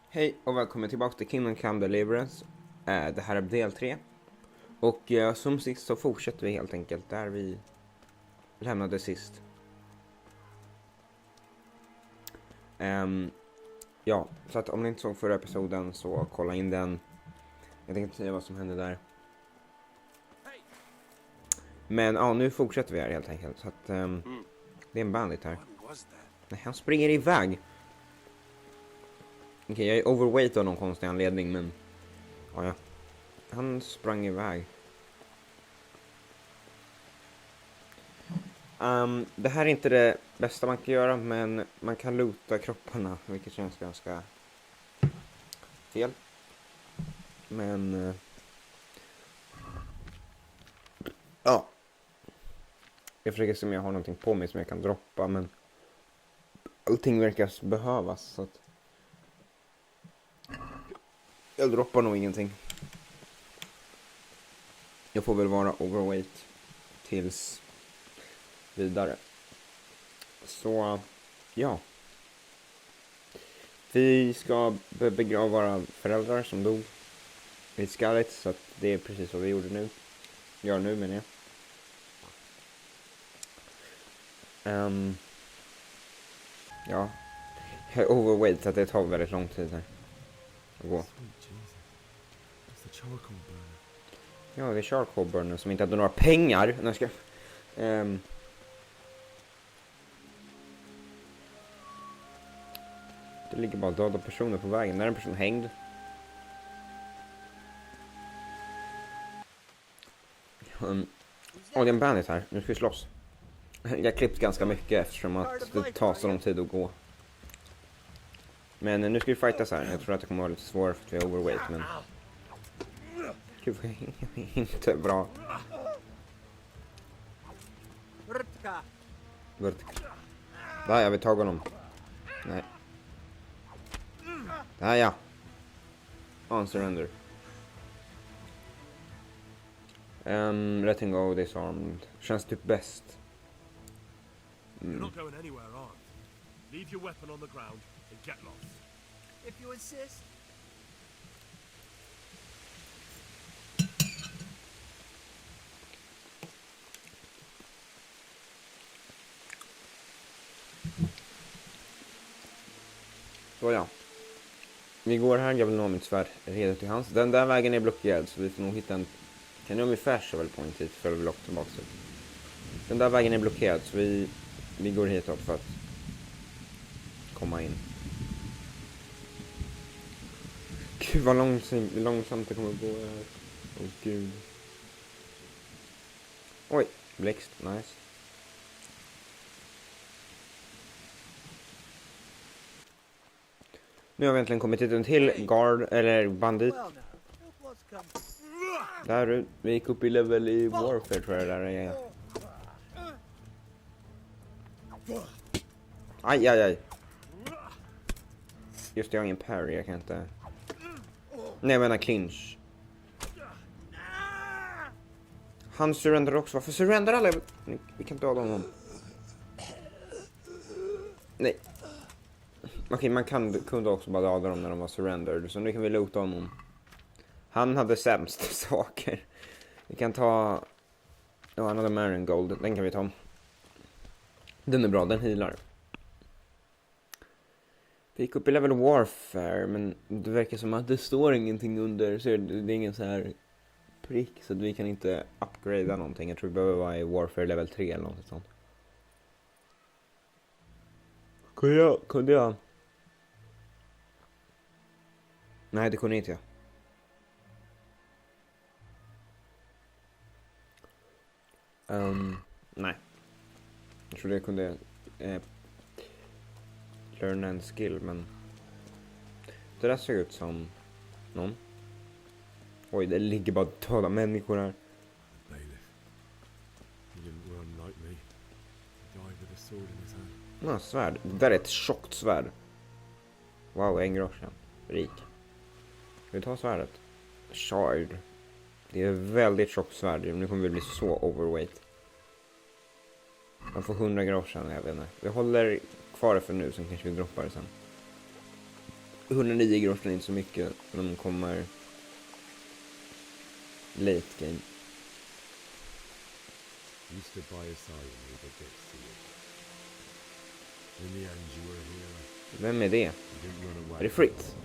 Hej och välkommen tillbaka till Kingdom Come Deliverance. Det här är del 3. Och som sist så fortsätter vi helt enkelt där vi lämnade sist. Ja, så att om ni inte såg förra episoden så kolla in den. Jag tänkte inte säga vad som hände där. Men ja, nu fortsätter vi här helt enkelt. Så att det är en bandit här. Nej, han springer iväg. Okej, jag är overweight av någon konstig anledning, men ja. Han sprang iväg. Det här är inte det bästa man kan göra, men man kan loota kropparna, vilket känns ganska fel. Men ja. Jag försöker se om jag har någonting på mig som jag kan droppa, men allting verkar behövas, så att jag droppar nog ingenting. Jag får väl vara overweight tills vidare. Så ja. Vi ska begrava våra föräldrar som dog i skallet, så att det är precis vad vi gjorde nu. Gör nu, menar jag. Ja. Jag är overweight, så att det tar väldigt lång tid här att gå. Ja, det är charcoal burner som inte hade några pengar. Nu ska det ligger bara döda personer på vägen. Där är en person hängd. Det är en bandit här. Nu ska vi slåss. Jag har klippt ganska mycket eftersom att det tar så lång tid att gå. Men nu ska vi fightas här. Jag tror att det kommer vara lite svårare för att vi är overweight, men inte bra. Där, jag vill ta honom. Nej. Där, ja. On surrender. Letting go, disarmed. Känns typ bäst. You're not going anywhere, aren't you? Leave your weapon on the ground and get lost. If you insist. Så ja. Vi går här, jag vill nå mitt svärd redo till hans. Den där vägen är blockerad, så vi får nog hitta en... Kan jag ungefär shovel point hit för att vi lockar tillbaka sig. Den där vägen är blockerad, så vi går hitåt för att komma in. Gud vad långsamt det kommer att gå här. Åh gud. Oj, blixt, nice. Nu har vi äntligen kommit hit en till guard, eller bandit. Där, vi gick upp i level i warfare tror jag där är. Aj. Just det, jag har ingen parry, jag kan inte. Nej, jag menar clinch. Han surrender också. Varför surrender alla? Vi kan döda honom. Nej. Okej, man kunde också bara döda dem när de var surrendered. Så nu kan vi loota honom. Han hade sämst saker. Vi kan ta... Ja, another marigold. Den kan vi ta. Den är bra, den healar. Vi gick upp i level warfare, men det verkar som att det står ingenting under. Så det är ingen så här prick, så att vi kan inte upgrada någonting. Jag tror vi behöver vara i warfare level 3 eller något sånt. Kunde jag? Nej, det kunde inte jag. Nej. Jag trodde jag kunde learn en skill, men det där ser ut som någon. Oj, det ligger bara döda människor här. Svärd. Det där är ett tjockt svärd. Wow, 1 groschen. Rik. Vi tar svärdet. Shard. Det är väldigt tjockt svärd. Nu kommer vi bli så overweight. Man får 100 groschen, jag vet inte. Vi håller kvar det för nu, så kanske vi droppar det sen. 109 groschen är inte så mycket när de kommer late game. You stood by his side and we did this to you. In the end, you were a hero. Vem är det? You didn't run away. Är det Fritz?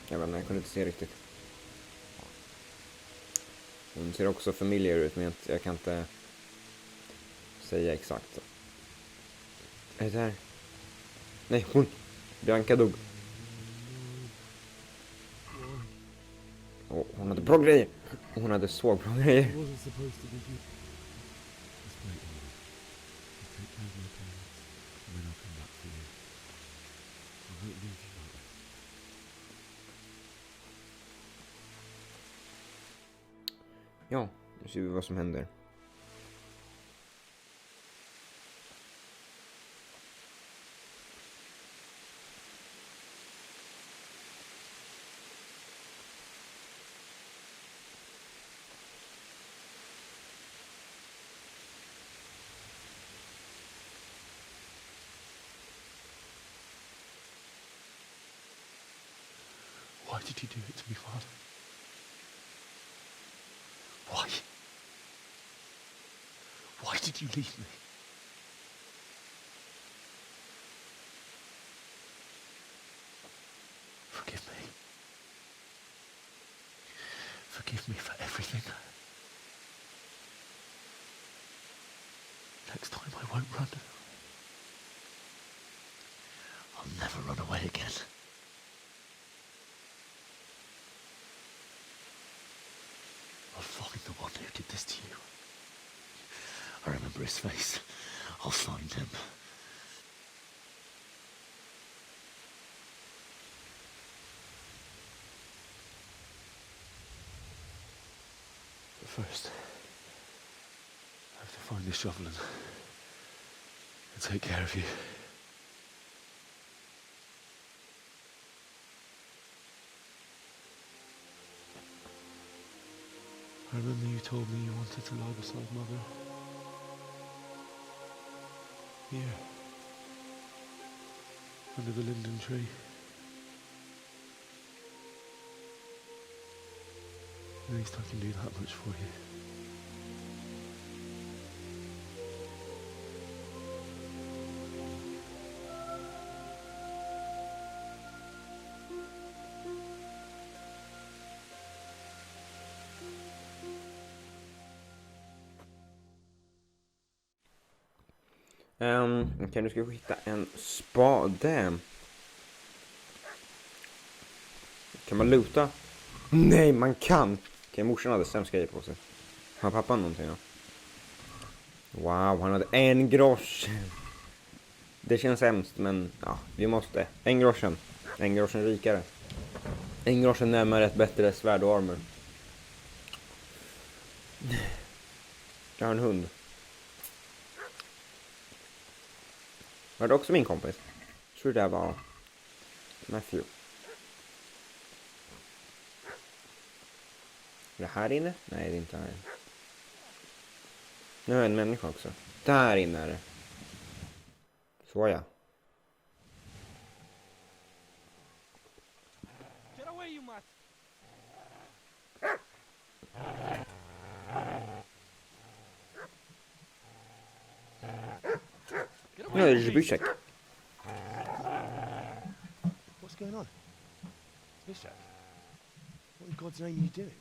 Jag vet inte, jag kunde inte se riktigt. Hon ser också familiar ut, men jag kan inte säga exakt. Är det här? Nej, hon! Bianca dog. Oh, hon hade bra grejer. Hon hade så bra grejer. It wasn't supposed to be you. Just wait, Ollie. I'll take care of my parents, and then I'll come back for you. I won't leave you like this. Ja, nu ser vi vad som händer. Why did you do it to me, Father? Why? Why did you leave me? Forgive me. Forgive me for everything. Next time I won't run. I'll never run away again. I'll find the one who did this to you. I remember his face. I'll find him. But first, I have to find this shovel and take care of you. I remember you told me you wanted to lie beside Mother. Here. Under the linden tree. At least I can do that much for you. Okej, nu ska vi hitta en spade. Kan man luta? Nej, man kan! Okej, morsan hade sämst grejer på sig. Har pappan någonting då? Wow, han hade 1 grosch. Det känns hemskt, men ja, vi måste. 1 groschen. 1 groschen rikare. 1 groschen närmare ett bättre svärd och armor. Jag har en hund. Var det också min kompis? Jag tror det var Matthew. Är det här inne? Nej, det är inte här. Nu har jag en människa också. Där inne är det. Så ja. Get away, you mutt! Nu är det Zbyszek. What's going on? Bishop? What in God's name are you doing?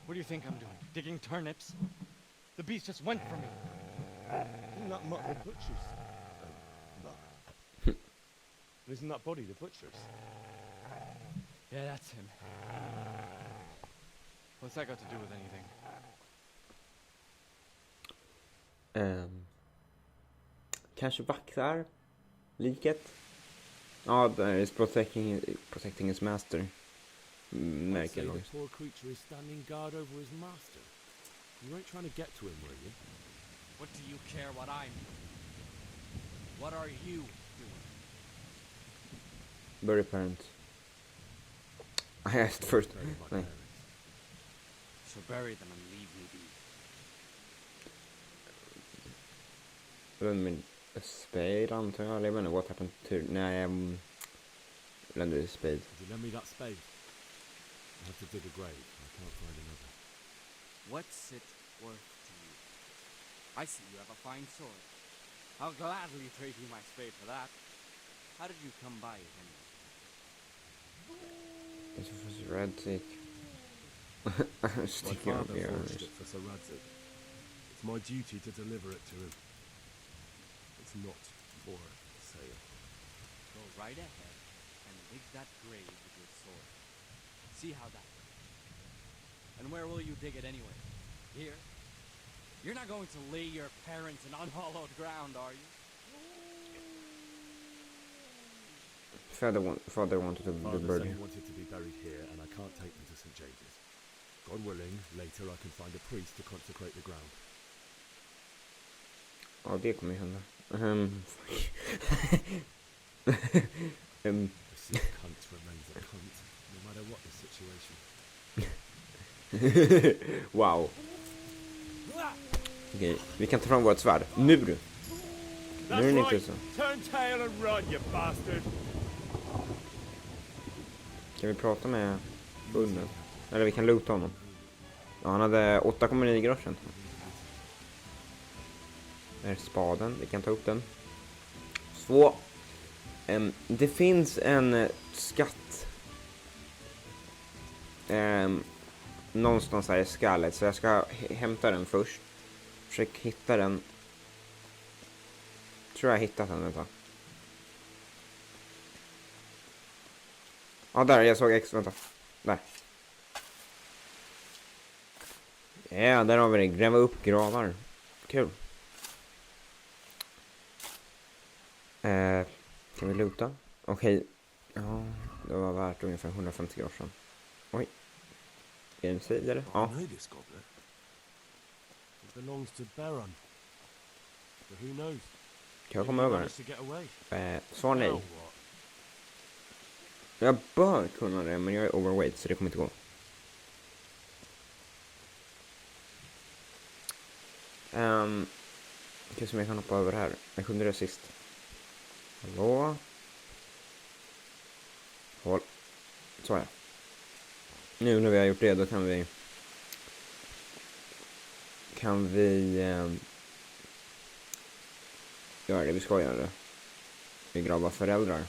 What do you think I'm doing? Digging turnips? The beast just went for me. Isn't that mutt the butcher's? Isn't that body the butcher's? Yeah, that's him. What's that got to do with anything? Kanske vaktar liket. Ja, där är protecting his master. Märker The jag. poor creature is standing guard over his master. You weren't trying to get to him, were you? What do you care what I'm doing? What are you doing? Bury parent. I asked first. Bury my Nej. parents. So bury them and leave me be. A spade antar jag. Jag vet inte, what happened to... Nej, lände spade. Would you lend me that spade? I have to dig a grave. I can't find another. What's it worth to you? I see you have a fine sword. I'll gladly trade you my spade for that. How did you come by it anyway? It was red tick. My Sticking up father here. forged it for Sir Radzig. It's my duty to deliver it to him. It's not for sale. Go right ahead and dig that grave with your sword. See how that goes. And where will you dig it anyway? Here? You're not going to lay your parents in unhallowed ground, are you? Father wanted to be Father said buried. he wanted to be buried here, and I can't take them to St. James's. God willing, later I can find a priest to consecrate the ground. Ja, det kommer ju hända. The sick cunt remains a cunt, no matter what the situation. Wow. Okej, vi kan ta fram vårt svärd. Nu du. Nu är det inte så. Turn tail and run, you bastard! Kan vi prata med bunden? Eller vi kan loota honom. Ja, han hade 8,9 groschen. Där är spaden, vi kan ta upp den. Så. Det finns en skatt. Någonstans här i skallet. Så jag ska hämta den först. Försök hitta den. Tror jag hittat den, vänta. Ja, där, jag såg X, vänta. Där. Ja, där har vi det. Gräva upp gravar. Kul. Kan vi luta? Okej. Ja, det var värt ungefär 150 groschen. Oj. Är det en sida eller? I Ja. know this goblet. It belongs to Baron. But who knows? Kan jag Maybe komma he över managed to get away. den? Svar nej. Now what? Jag bör kunna det, men jag är overweight så det kommer inte gå. Okej, som jag kan hoppa över här. Jag kunde det sist. Hallå? Håll. Så är jag. Nu när vi har gjort det, då kan vi göra det vi ska göra. Vi gravar föräldrar.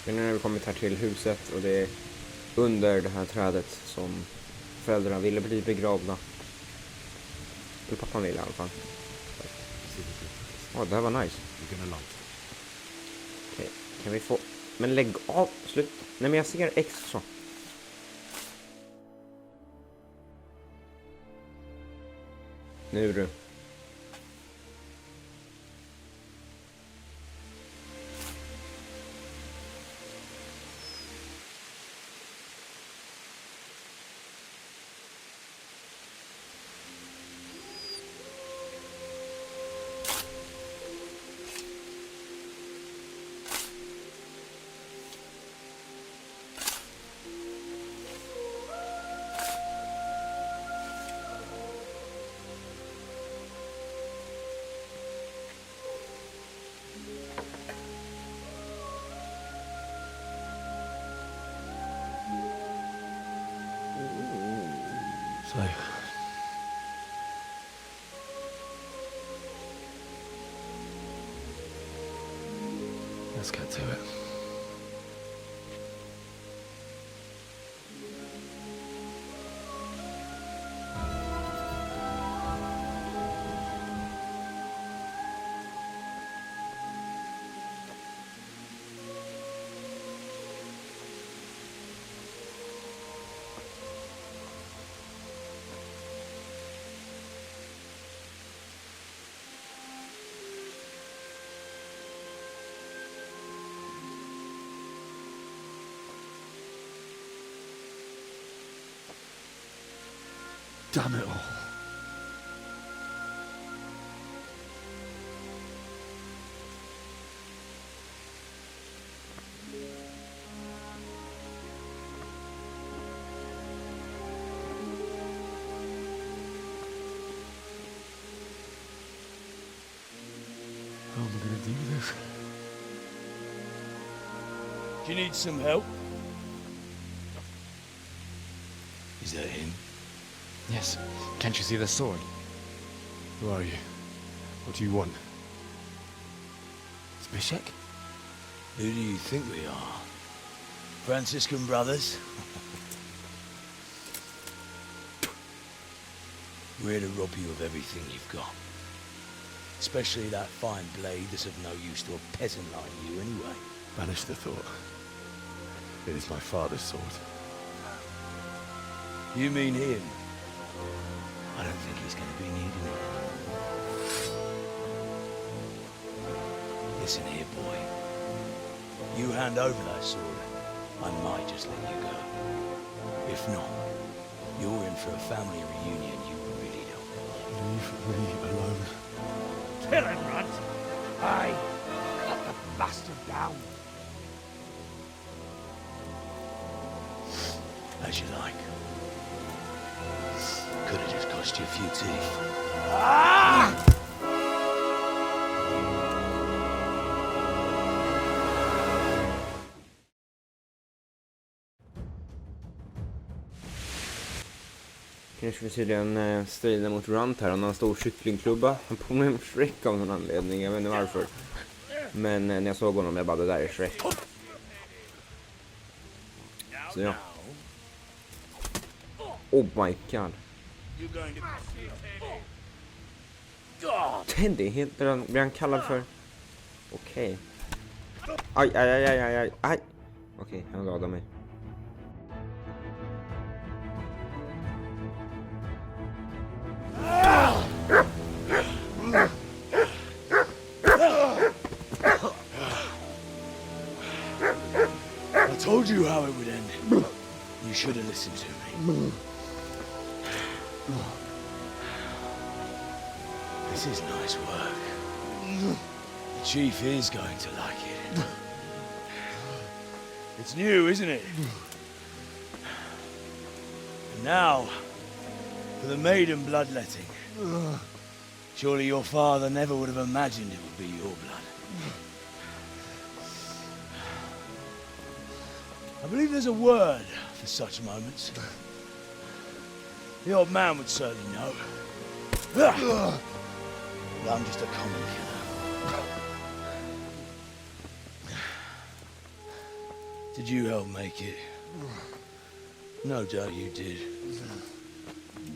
Nu har vi kommit här till huset och det är under det här trädet som föräldrarna ville bli begravda. Eller pappan ville i alla fall. Det här var nice. You're gonna like it. Okej, kan vi få... Men lägg av, slut. Nej, men jag ser X så. Nu du. So, let's get to it. Damn it all. How am I gonna do this? Do you need some help? Is that him? Yes. Can't you see the sword? Who are you? What do you want? Zbyszek? Who do you think we are? Franciscan brothers? We're here to rob you of everything you've got. Especially that fine blade that's of no use to a peasant like you anyway. Banish the thought. It is my father's sword. You mean him? I don't think he's going to be needing it. Listen here, boy. You hand over that sword, I might just let you go. If not, you're in for a family reunion you really don't want. Leave me alone. Kill him, Runt! Aye! Cut the bastard down! As you like. Could have just cost you a few teeth. Ah! Kanske vi tydligen strida mot Runt här. Han har en stor kycklingklubba. Han påminner om Shrek av någon anledning. Jag vet inte varför. Men när jag såg honom, jag bara, det där är Shrek. Så ja. Oh my god. Teddy heter han. Blir han kallad för? Okej. Aj, aj, aj, aj, aj, aj. Okej, han gadade mig. I told you how it would end. You should have listened to me. This is nice work. The chief is going to like it. It's new, isn't it? And now, for the maiden bloodletting. Surely your father never would have imagined it would be your blood. I believe there's a word for such moments. The old man would certainly know. But I'm just a common killer. Did you help make it? No doubt you did.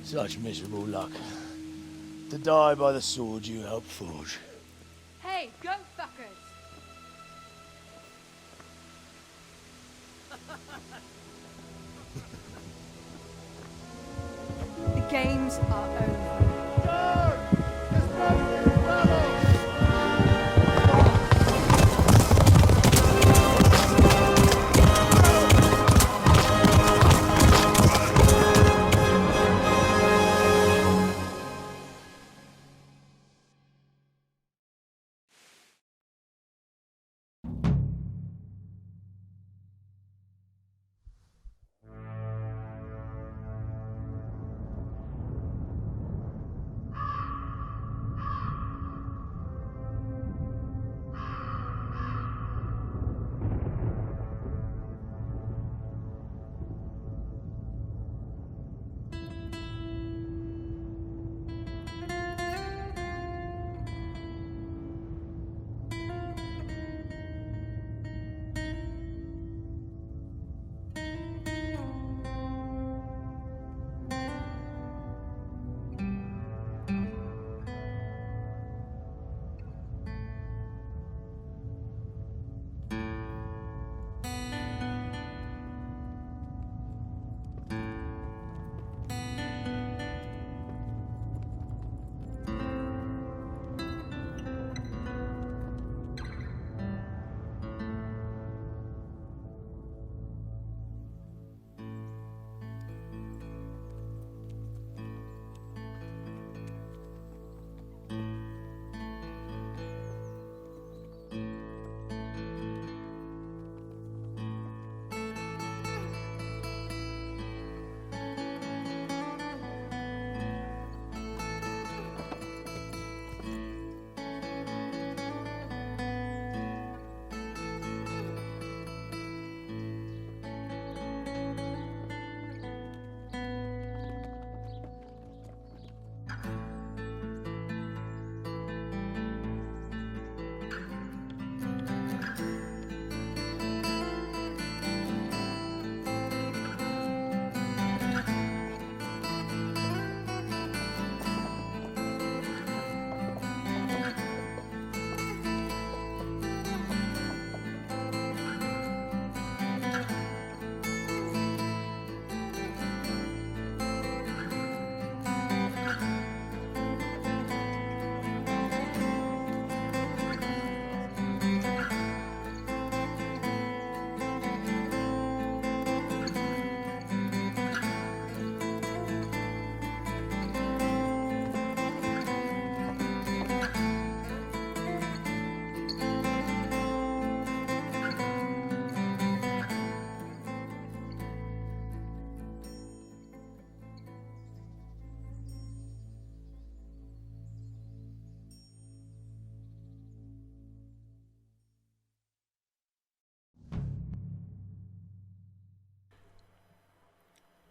Such miserable luck. To die by the sword you helped forge. Hey, go fuckers! The games are over.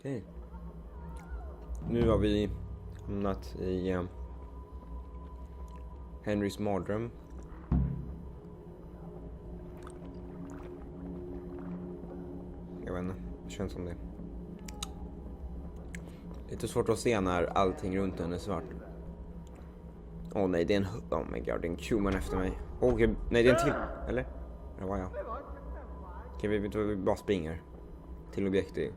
Okej. Nu har vi hamnat i Henrys mardröm. Jag vet inte, det känns som det. Lite svårt att se när allting runt henne är svart. Åh nej, det är en... Oh my god, det är en human efter mig. Okej, nej, det är en till. Eller? Eller var jag? Okej, vi bara springer. Till objektet.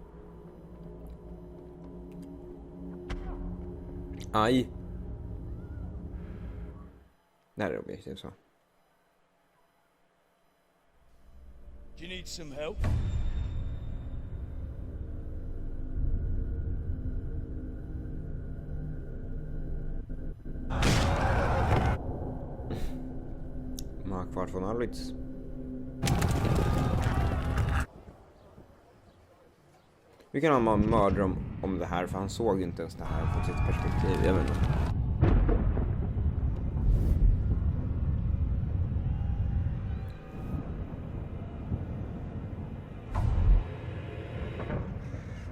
Aj. Där är objektet så. Do you need some help? Markvart från Alwitz. Vi kan ha mördare om det här, för han såg inte ens det här från sitt perspektiv. Jag vet inte.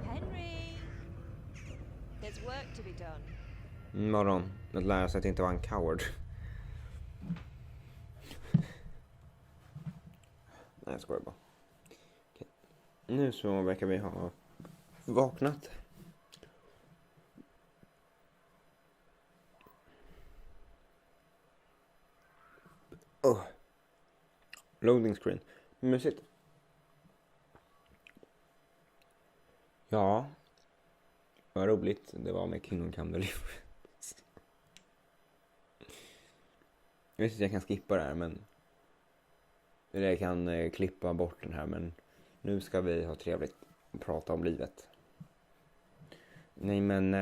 Henry! There's work to be done. Morgon. Att lära sig att inte vara en coward. Nej, jag skojar bara. Okej. Nu så verkar vi ha vaknat. Loading screen. Mysigt. Ja. Vad roligt det var med Kingdom Come Deliverance. Jag vet inte, jag kan skippa det här, men... Eller jag kan klippa bort den här, men... Nu ska vi ha trevligt och prata om livet. Nej, men...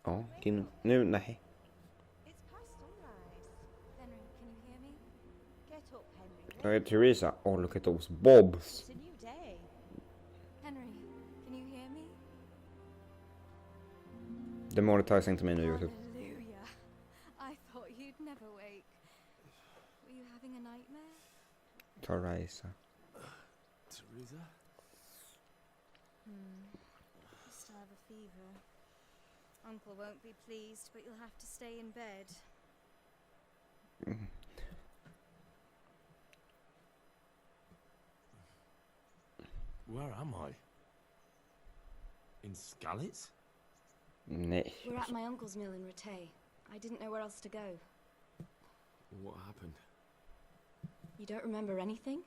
ja, nu, nej. It's past sunrise. Henry, can you hear me? Get up, Henry. Jag heter Theresa. Oh, look at those bobs. It's a new day. Henry, can you hear me? Demonetizing inte mig nu, YouTube. Hallelujah. I thought you'd never wake. Were you having a nightmare? Theresa. Teresa? You still have a fever. Uncle won't be pleased, but you'll have to stay in bed. Where am I? In Skalitz? Nej. We're at my uncle's mill in Rattay. I didn't know where else to go. What happened? You don't remember anything?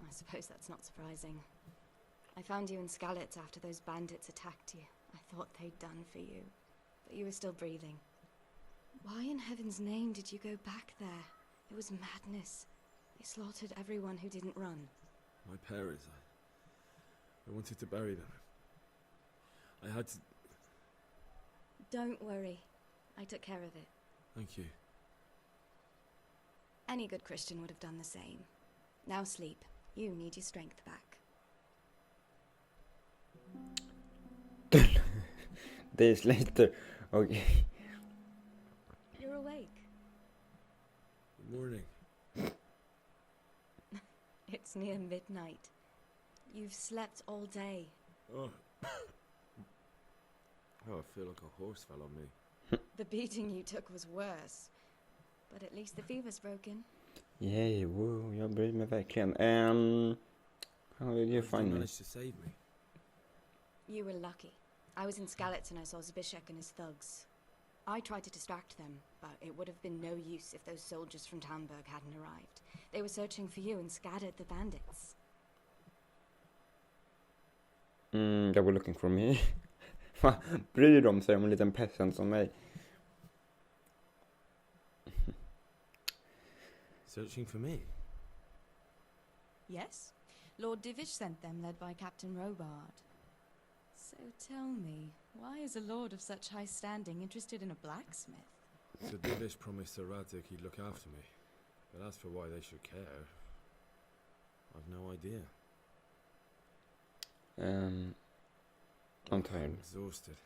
I suppose that's not surprising. I found you in Skalitz after those bandits attacked you. I thought they'd done for you, but you were still breathing. Why in heaven's name did you go back there? It was madness. They slaughtered everyone who didn't run. My parents, I wanted to bury them. I had to... Don't worry. I took care of it. Thank you. Any good Christian would have done the same. Now sleep. You need your strength back. Days later. Okay. You're awake. Good morning. It's near midnight. You've slept all day. Oh. Oh, I feel like a horse fell on me. The beating you took was worse. But at least the fever's broken. Yay, woo, jag bryr mig verkligen. How did you find me? managed to save me. You were lucky. I was in Skalitz and I saw Zbyszek and his thugs. I tried to distract them, but it would have been no use if those soldiers from Tamburg hadn't arrived. They were searching for you and scattered the bandits. They were looking for me. Bryr de sig om en liten peasant som mig? Searching for me? Yes. Lord Divish sent them, led by Captain Robard. So tell me, why is a lord of such high standing interested in a blacksmith? So Divish promised Sir Radzik he'd look after me. But as for why they should care, I've no idea. I'm tired. Exhausted.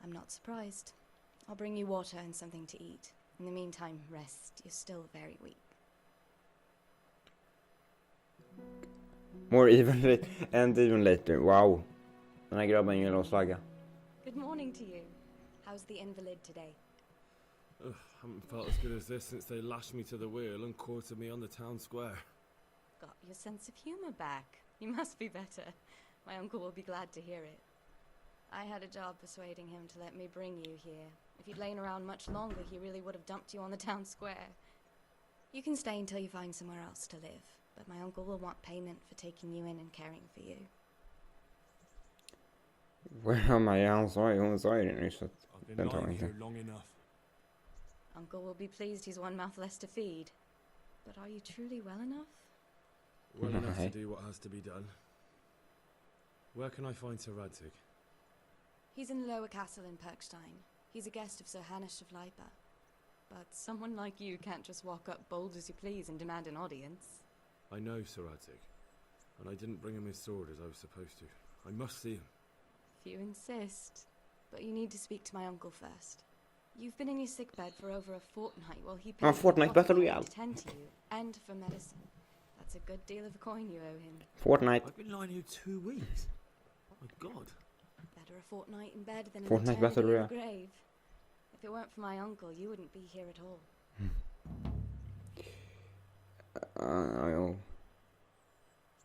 I'm not surprised. I'll bring you water and something to eat. In the meantime, rest. You're still very weak. More even and even later. Wow. Den här grabben gillar att slagga. Good morning to you. How's the invalid today? Haven't felt as good as this since they lashed me to the wheel and quartered me on the town square. Got your sense of humor back. You must be better. My uncle will be glad to hear it. I had a job persuading him to let me bring you here. If you'd lain around much longer, he really would have dumped you on the town square. You can stay until you find somewhere else to live, but my uncle will want payment for taking you in and caring for you. Where am I? Hon sa ju det nyss. I've been Den tar lying inte. here long enough. Uncle will be pleased he's one mouth less to feed. But are you truly well enough? Well enough to Right. do what has to be done. Where can I find Sir Radtig? He's in the lower castle in Perkstein. He's a guest of Sir Hanush of Leipa. But someone like you can't just walk up bold as you please and demand an audience. I know Sir Radtig, and I didn't bring him his sword as I was supposed to. I must see him. If you insist. But you need to speak to my uncle first. You've been in your sickbed for over a fortnight while he paid Fortnite Battle to Royale. tend to you and for medicine. That's a good deal of coin you owe him. Fortnite. I've been lying here 2 weeks. Oh my God. Better a fortnight in bed than an Fortnite Battle eternity in Royale. the grave. If it weren't for my uncle, you wouldn't be here at all. I owe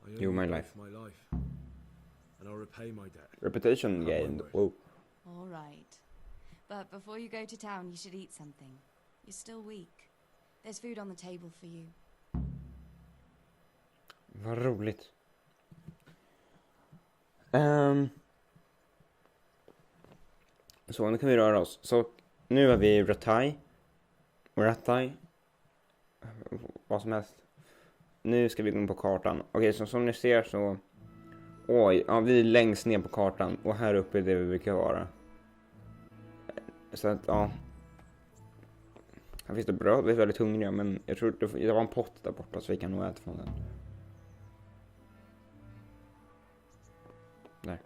I You owe my both life. my life, and I'll repay my debt. reputation Have my gained. word. Whoa. All right. But before you go to town, you should eat something. You're still weak. There's food on the table for you. Vad roligt. Så nu kan vi röra oss. Så nu är vi i Ratai. Vad som helst. Nu ska vi gå in på kartan. Okej, så som ni ser så... Oj, ja, vi är längst ner på kartan. Och här uppe är det vi brukar vara. Så att, ja. Här finns det bröd, vi är väldigt hungriga. Men jag tror det var en pott där borta så vi kan nog äta från den. Där.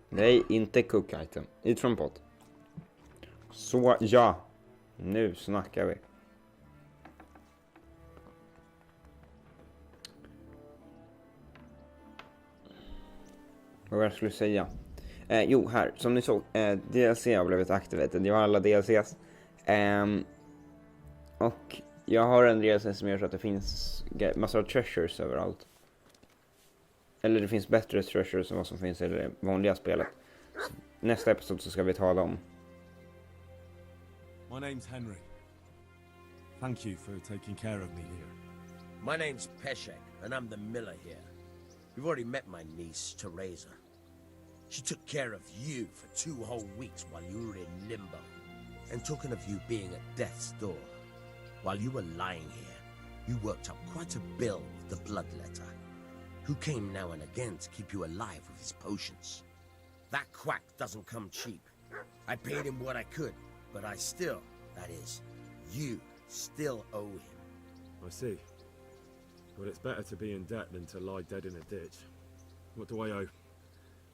Nej, inte cook item. Eat från pott. Så, ja. Nu snackar vi. Vad jag skulle säga. Jo, här. Som ni såg. DLC har blivit activated. Jag har alla DLCs. Och jag har en DLC som gör så att det finns massor av treasures överallt. Eller det finns bättre treasures än vad som finns i det vanliga spelet. Så nästa episod så ska vi tala om. My name's Henry. Thank you for taking care of me here. My name's Peshek, and I'm the miller here. You've already met my niece, Teresa. She took care of you for 2 whole weeks while you were in limbo. And talking of you being at death's door, while you were lying here, you worked up quite a bill with the bloodletter, who came now and again to keep you alive with his potions. That quack doesn't come cheap. I paid him what I could, but I still, that is, you still owe him. I see. But it's better to be in debt than to lie dead in a ditch. What do I owe?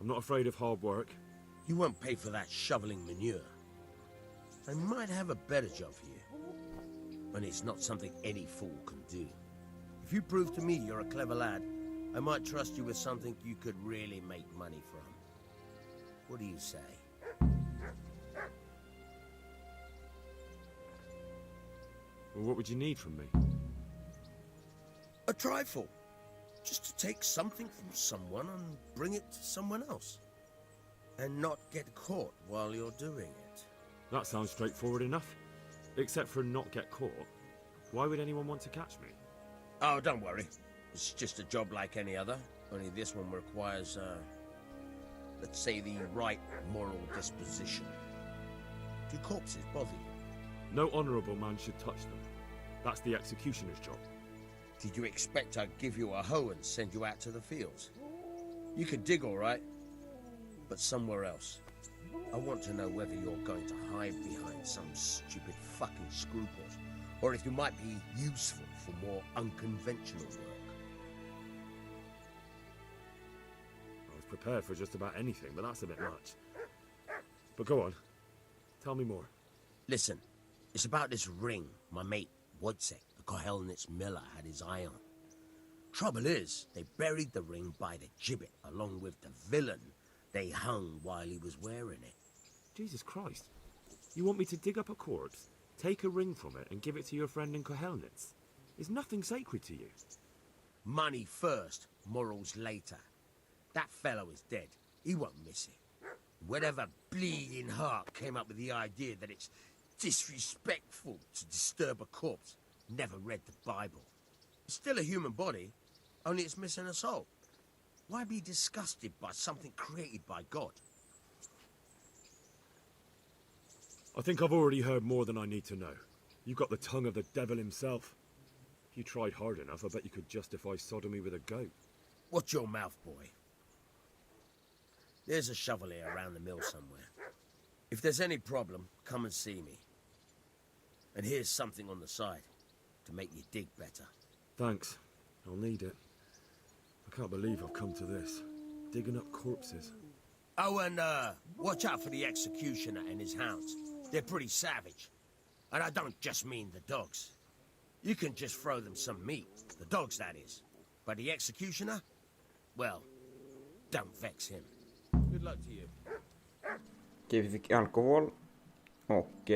I'm not afraid of hard work. You won't pay for that shoveling manure. I might have a better job for you. And it's not something any fool can do. If you prove to me you're a clever lad, I might trust you with something you could really make money from. What do you say? Well, what would you need from me? A trifle. Just to take something from someone and bring it to someone else. And not get caught while you're doing it. That sounds straightforward enough. Except for not get caught. Why would anyone want to catch me? Oh, don't worry. It's just a job like any other. Only this one requires, let's say the right moral disposition. Do corpses bother you? No honourable man should touch them. That's the executioner's job. Did you expect I'd give you a hoe and send you out to the fields? You could dig all right, but somewhere else. I want to know whether you're going to hide behind some stupid fucking scruples, or if you might be useful for more unconventional work. I was prepared for just about anything, but that's a bit much. But go on. Tell me more. Listen, it's about this ring my mate Wojciech, the Kohelnitz miller, had his eye on. Trouble is, they buried the ring by the gibbet along with the villain they hung while he was wearing it. Jesus Christ. You want me to dig up a corpse, take a ring from it, and give it to your friend in Kohelnitz? Is nothing sacred to you? Money first, morals later. That fellow is dead. He won't miss it. Whatever bleeding heart came up with the idea that it's disrespectful to disturb a corpse never read the Bible. It's still a human body, only it's missing a soul. Why be disgusted by something created by God? I think I've already heard more than I need to know. You've got the tongue of the devil himself. If you tried hard enough, I bet you could justify sodomy with a goat. Watch your mouth, boy. There's a shovel here around the mill somewhere. If there's any problem, come and see me. And here's something on the side to make you dig better. Thanks. I'll need it. I can't believe I've come to this. Digging up corpses. Oh, and watch out for the executioner and his hounds. They're pretty savage. And I don't just mean the dogs. You can just throw them some meat. The dogs, that is. But the executioner? Well, don't vex him. Good luck to you. Okej, vi fick alkohol. Och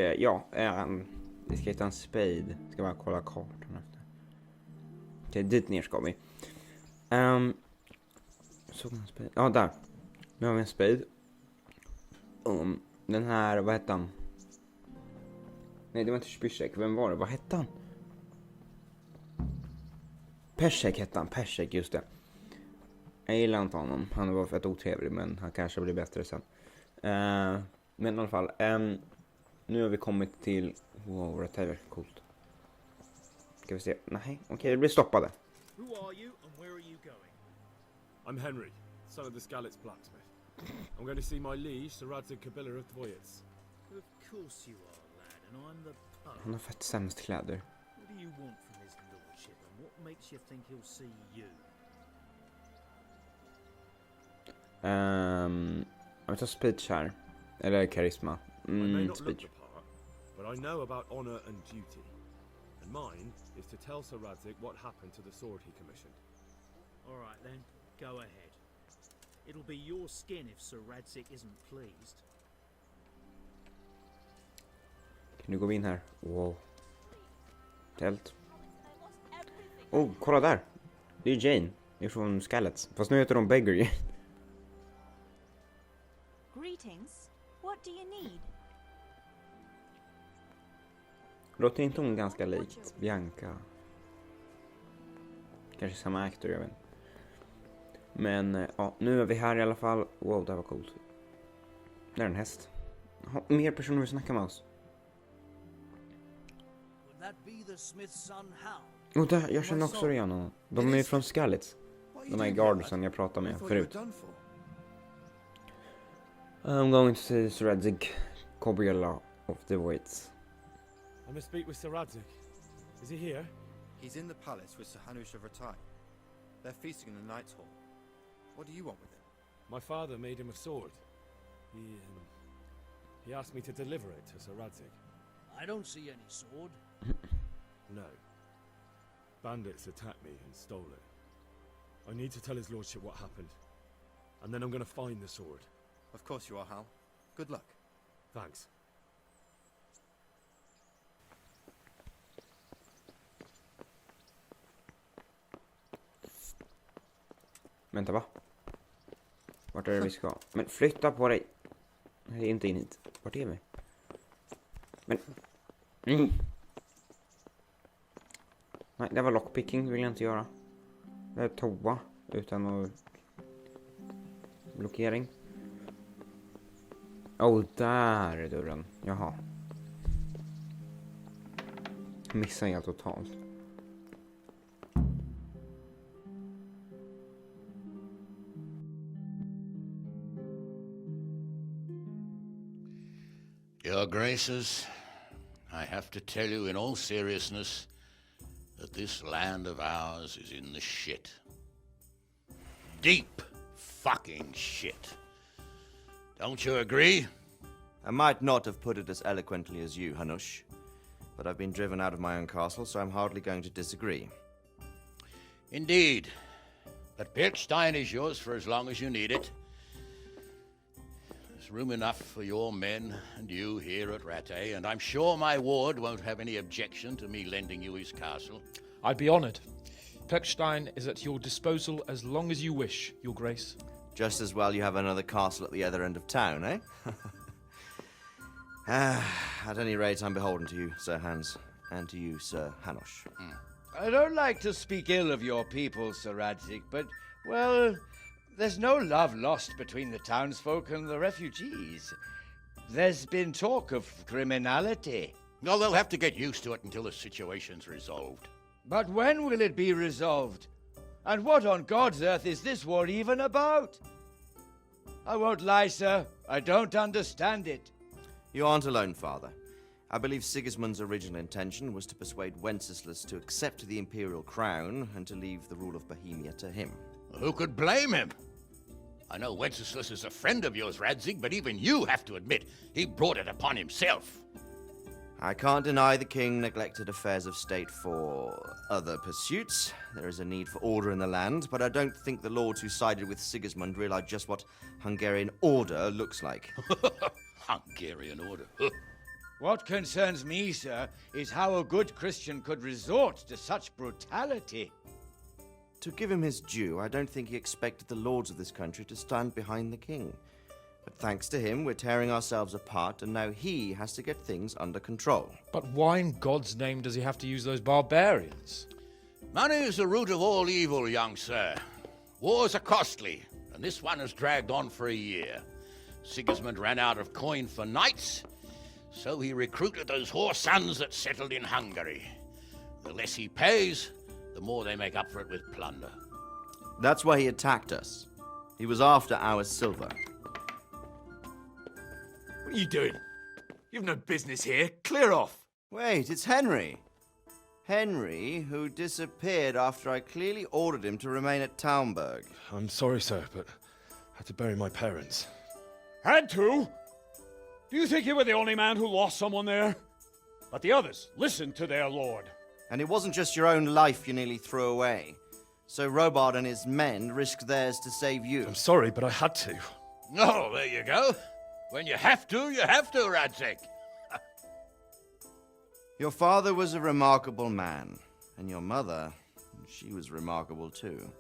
vi ska hitta en spade. Ska bara kolla kartan efter. Okej, dit ner ska vi. Såg en spade. Ja, där. Nu har vi en spade. Den här, vad hette han? Nej, det var inte Spyrsek. Vem var det? Vad hette han? Persek hette han. Persek, just det. Jag gillar inte honom. Han var fett otrevlig, men han kanske blir bättre sen. Men i alla fall. Nu har vi kommit till... Wow, Retaver. Coolt. Ska vi se. Nej, okej, det blir stoppade. Who are you and where are you going? I'm Henry, son of the Skalitz blacksmith. I'm going to see my liege, Sir Radzig Kabiller of Dvoyets. Of course you are, lad, and I'm the Pope. Han har fett sämst kläder. What do you want from his lordship, and what makes you think he'll see you? Jag tar speech här. Eller karisma. I may not look Speech. the part, but I know about honor and duty. And mine is to tell Sir Radzig what happened to the sword he commissioned. All right then, go ahead. It'll be your skin if Sir Radzig isn't pleased. Kan du gå in här? Wow. Tält. Oh, kolla där. Det är Jane. Det är från Skalitz. Fast nu heter de Beggar. Greetings. What do you need? Låter inte hon ganska likt Bianca? Kanske samma aktor, jag vet inte. Men ja, nu är vi här i alla fall. Wow, det här var coolt. Det är en häst. Mer personer vill snacka med oss. Och där, jag känner också igen honom. De är från Skalitz. De här guardsen jag pratade med förut. I'm going to see Sir Radzig Kabiller of Dvoyets. I must speak with Sir Radzig. Is he here? He's in the palace with Sir Hanush of Ratai. They're feasting in the Knight's Hall. What do you want with him? My father made him a sword. He asked me to deliver it to Sir Radzig. I don't see any sword. No. Bandits attacked me and stole it. I need to tell his lordship what happened. And then I'm going to find the sword. Of course you are, Hal. Good luck. Thanks. Vänta, va? Vart är det vi ska? Men flytta på dig. Nej, inte in hit. Vart är vi? Men... Nej, det var lockpicking, vill jag inte göra. Det är toa utan någon blockering. Där är dörren. Jaha. Missar jag totalt. Your Graces, I have to tell you in all seriousness that this land of ours is in the shit. Deep fucking shit. Don't you agree? I might not have put it as eloquently as you, Hanush, but I've been driven out of my own castle, so I'm hardly going to disagree. Indeed. But Birkstein is yours for as long as you need it. There's room enough for your men and you here at Rattay, and I'm sure my ward won't have any objection to me lending you his castle. I'd be honoured. Pirkstein is at your disposal as long as you wish, Your Grace. Just as well you have another castle at the other end of town, eh? At any rate, I'm beholden to you, Sir Hans, and to you, Sir Hanush. I don't like to speak ill of your people, Sir Radzig, but, well, there's no love lost between the townsfolk and the refugees. There's been talk of criminality. No, they'll have to get used to it until the situation's resolved. But when will it be resolved? And what on God's earth is this war even about? I won't lie, sir. I don't understand it. You aren't alone, Father. I believe Sigismund's original intention was to persuade Wenceslas to accept the imperial crown and to leave the rule of Bohemia to him. Who could blame him? I know Wenceslas is a friend of yours, Radzig, but even you have to admit he brought it upon himself. I can't deny the king neglected affairs of state for other pursuits. There is a need for order in the land, but I don't think the lords who sided with Sigismund realized just what Hungarian order looks like. Hungarian order? What concerns me, sir, is how a good Christian could resort to such brutality. To give him his due, I don't think he expected the lords of this country to stand behind the king. But thanks to him, we're tearing ourselves apart, and now he has to get things under control. But why in God's name does he have to use those barbarians? Money is the root of all evil, young sir. Wars are costly, and this one has dragged on for a year. Sigismund ran out of coin for knights, so he recruited those whore sons that settled in Hungary. The less he pays, the more they make up for it with plunder. That's why he attacked us. He was after our silver. What are you doing? You've no business here. Clear off. Wait, it's Henry. Henry, who disappeared after I clearly ordered him to remain at Taumberg. I'm sorry, sir, but I had to bury my parents. Had to? Do you think you were the only man who lost someone there? But the others listened to their lord. And it wasn't just your own life you nearly threw away. So Robard and his men risked theirs to save you. I'm sorry, but I had to. Oh, there you go. When you have to, Radzig. Your father was a remarkable man, and your mother, she was remarkable too.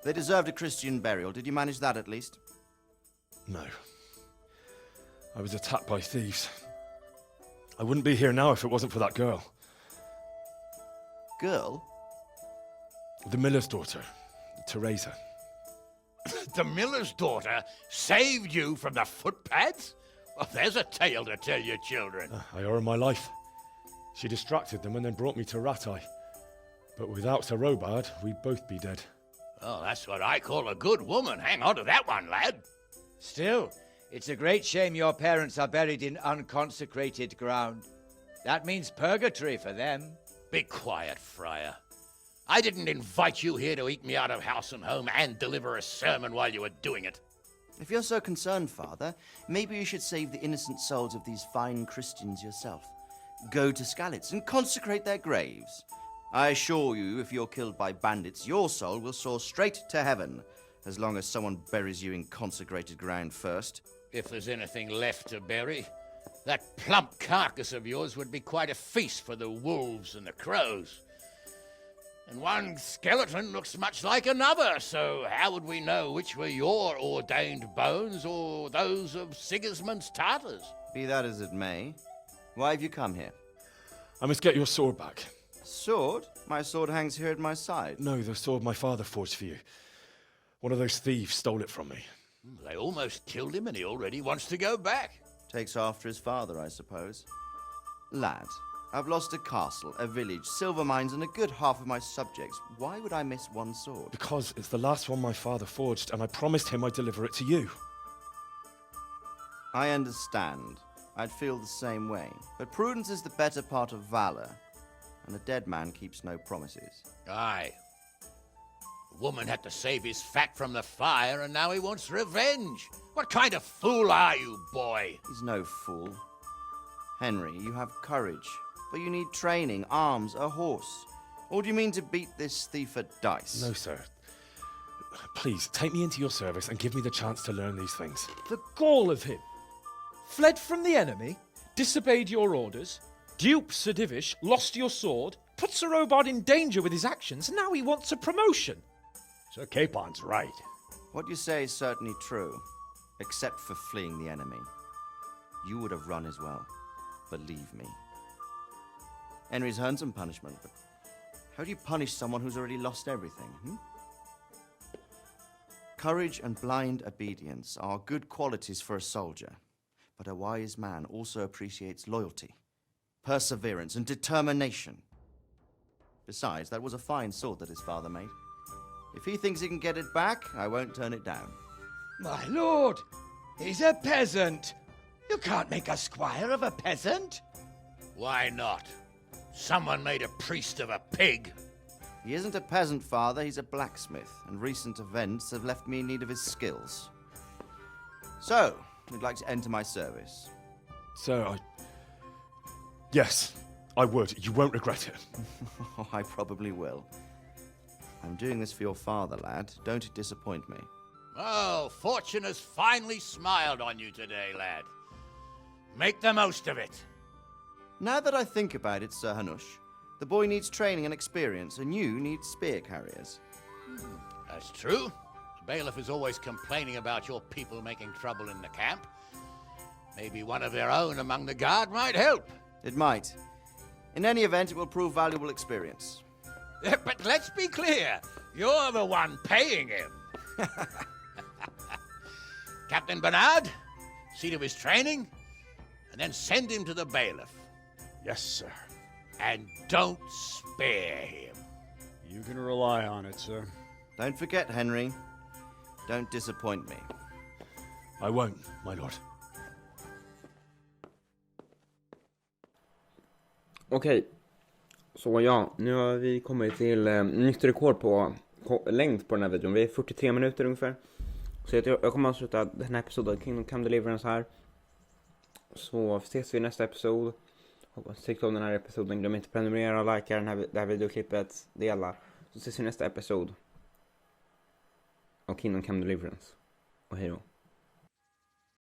They deserved a Christian burial. Did you manage that at least? No. I was attacked by thieves. I wouldn't be here now if it wasn't for that girl. Girl? The miller's daughter, Teresa. The miller's daughter saved you from the footpads? Well, there's a tale to tell your children. I owe her my life. She distracted them and then brought me to Rattay. But without Sir Robard, we'd both be dead. Oh, that's what I call a good woman. Hang on to that one, lad. Still, it's a great shame your parents are buried in unconsecrated ground. That means purgatory for them. Be quiet, Friar. I didn't invite you here to eat me out of house and home and deliver a sermon while you were doing it. If you're so concerned, Father, maybe you should save the innocent souls of these fine Christians yourself. Go to Skalitz and consecrate their graves. I assure you, if you're killed by bandits, your soul will soar straight to heaven, as long as someone buries you in consecrated ground first. If there's anything left to bury, that plump carcass of yours would be quite a feast for the wolves and the crows. And one skeleton looks much like another, so how would we know which were your ordained bones or those of Sigismund's Tartars? Be that as it may, why have you come here? I must get your sword back. Sword? My sword hangs here at my side. No, the sword my father forged for you. One of those thieves stole it from me. They almost killed him and he already wants to go back. Takes after his father, I suppose. Lad, I've lost a castle, a village, silver mines, and a good half of my subjects. Why would I miss one sword? Because it's the last one my father forged, and I promised him I'd deliver it to you. I understand. I'd feel the same way. But prudence is the better part of valor, and a dead man keeps no promises. Aye. The woman had to save his fat from the fire, and now he wants revenge. What kind of fool are you, boy? He's no fool. Henry, you have courage, but you need training, arms, a horse. Or do you mean to beat this thief at dice? No, sir. Please, take me into your service and give me the chance to learn these things. The gall of him. Fled from the enemy, disobeyed your orders, duped Sir Divish, lost your sword, put Sir Robard in danger with his actions, and now he wants a promotion. Sir Capon's right. What you say is certainly true, except for fleeing the enemy. You would have run as well, believe me. Henry's earned some punishment, but how do you punish someone who's already lost everything, Courage and blind obedience are good qualities for a soldier, but a wise man also appreciates loyalty, perseverance, and determination. Besides, that was a fine sword that his father made. If he thinks he can get it back, I won't turn it down. My lord, he's a peasant. You can't make a squire of a peasant. Why not? Someone made a priest of a pig. He isn't a peasant, father, he's a blacksmith, and recent events have left me in need of his skills. So, you'd like to enter my service? Sir, Yes, I would. You won't regret it. I probably will. I'm doing this for your father, lad. Don't disappoint me. Oh, fortune has finally smiled on you today, lad. Make the most of it. Now that I think about it, Sir Hanush, the boy needs training and experience, and you need spear carriers. That's true. The bailiff is always complaining about your people making trouble in the camp. Maybe one of their own among the guard might help. It might. In any event, it will prove valuable experience. But let's be clear. You're the one paying him. Captain Bernard, see to his training, and then send him to the bailiff. Yes, sir. And don't spare him. You can rely on it, sir. Don't forget, Henry. Don't disappoint me. I won't, my lord. Okej. Så ja, nu har vi kommit till nytt rekord på längd på den här videon. Vi är 43 minuter ungefär. Så jag kommer att sluta den här episoden Kingdom Come Deliverance här. Så ses vi i nästa episod. Hoppas ni tyckte om den här episoden. Glöm inte att prenumerera och likea det här videoklippet. Dela. Så ses vi i nästa episod av Kingdom Come Deliverance. Och hej då.